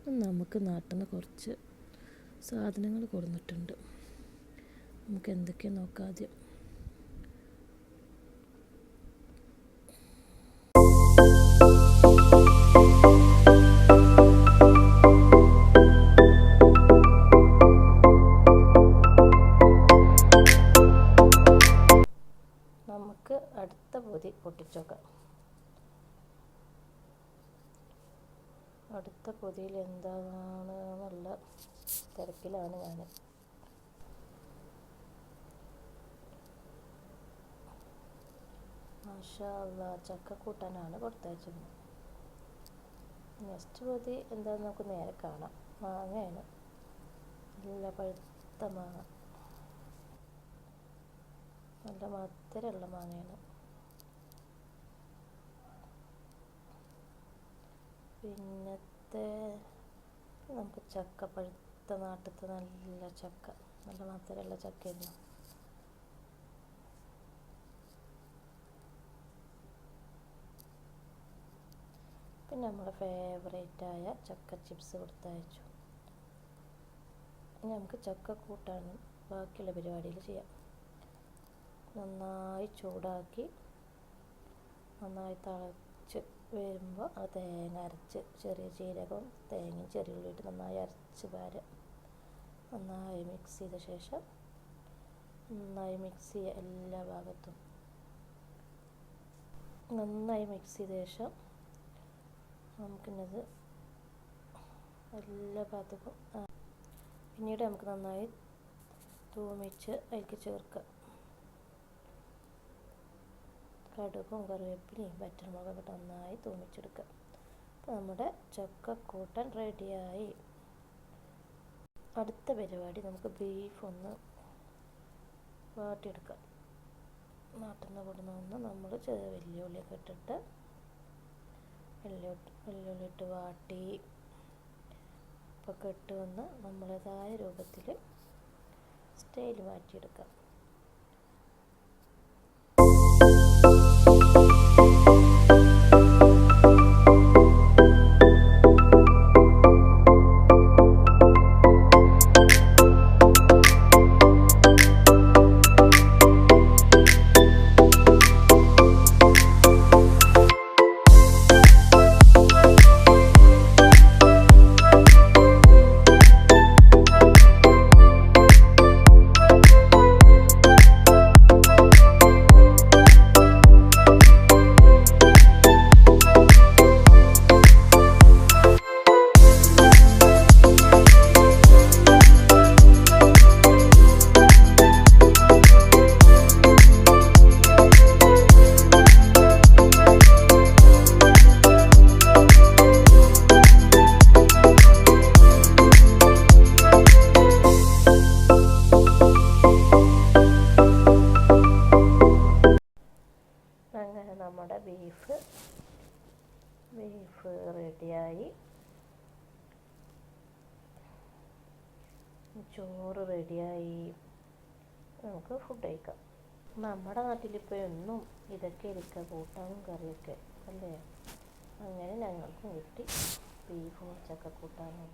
നമുക്ക് നാട്ടിൽ നിന്ന് കുറച്ച് സാധനങ്ങൾ കൊടുത്തിട്ടുണ്ട്. നമുക്ക് എന്തൊക്കെയാണ് നോക്കാം ആദ്യം. നമുക്ക് അടുത്ത പൊതി പൊട്ടിച്ചോക്കാം. അടുത്ത പൊതിയിൽ എന്താണെന്നുള്ള തിരക്കിലാണ് ഞാൻ. മാഷാ അല്ലാഹ്, ചക്കക്കൂട്ടാനാണ് കൊടുത്തയച്ചത്. നെക്സ്റ്റ് പൊതി എന്താണെന്ന് നമുക്ക് നേരെ കാണാം. മാങ്ങയാണ്, നല്ല പഴുത്ത മാങ്ങ, നല്ല മധുരമുള്ള മാങ്ങയാണ്. പിന്നത്തെ നമുക്ക് ചക്ക, പഴുത്ത നാട്ടിലത്തെ നല്ല ചക്ക, നല്ല മധുരമുള്ള ചക്കയായിരുന്നു. പിന്നെ നമ്മുടെ ഫേവറേറ്റായ ചക്ക ചിപ്സ് കൊടുത്തയച്ചു. ഇനി നമുക്ക് ചക്ക കൂട്ടാനും ബാക്കിയുള്ള പരിപാടികൾ ചെയ്യാം. നന്നായി ചൂടാക്കി നന്നായി തിളച്ച് വരുമ്പോൾ ആ തേങ്ങ അരച്ച്, ചെറിയ ജീരകവും തേങ്ങയും ചെറിയ ഉള്ളിയിട്ട് നന്നായി അരച്ച് നന്നായി മിക്സ് ചെയ്ത ശേഷം നന്നായി മിക്സ് ചെയ്യുക. എല്ലാ ഭാഗത്തും നന്നായി മിക്സ് ചെയ്ത ശേഷം നമുക്കിന്നത് എല്ലാ ഭാഗത്തേക്കും പിന്നീട് നമുക്ക് നന്നായി തൂമിച്ച് അതിലേക്ക് ചേർക്കാം. കടുകും കറിവേപ്പിലയും വറ്റൽമുളകൊക്കെ നന്നായി തൂമിച്ചെടുക്കുക. അപ്പോൾ നമ്മുടെ ചക്കക്കൂട്ടൻ റെഡിയായി. അടുത്ത പരിപാടി നമുക്ക് ബീഫ് ഒന്ന് വാട്ടിയെടുക്കാം. നാട്ടിൽ നിന്ന് കൊടുന്ന് നമ്മൾ വലിയ ഉള്ളിയൊക്കെ ഇട്ടിട്ട് വെള്ളുള്ളി ഇട്ട് വാട്ടി ഉപ്പൊക്കെ ഇട്ട് വന്ന് നമ്മളേതായ രൂപത്തിൽ സ്റ്റൈൽ മാറ്റിയെടുക്കാം. അങ്ങനെ നമ്മുടെ ബീഫ് റെഡിയായി. ചോറ് റെഡിയായി. നമുക്ക് ഫുഡ് കഴിക്കാം. നമ്മുടെ നാട്ടിലിപ്പോൾ എന്നും ഇതൊക്കെ ഇരിക്കുക, കൂട്ടാനും കറിയൊക്കെ അല്ലേ. അങ്ങനെ ഞങ്ങൾക്കും കിട്ടി ബീഫും ചക്കക്കൂട്ടാനും.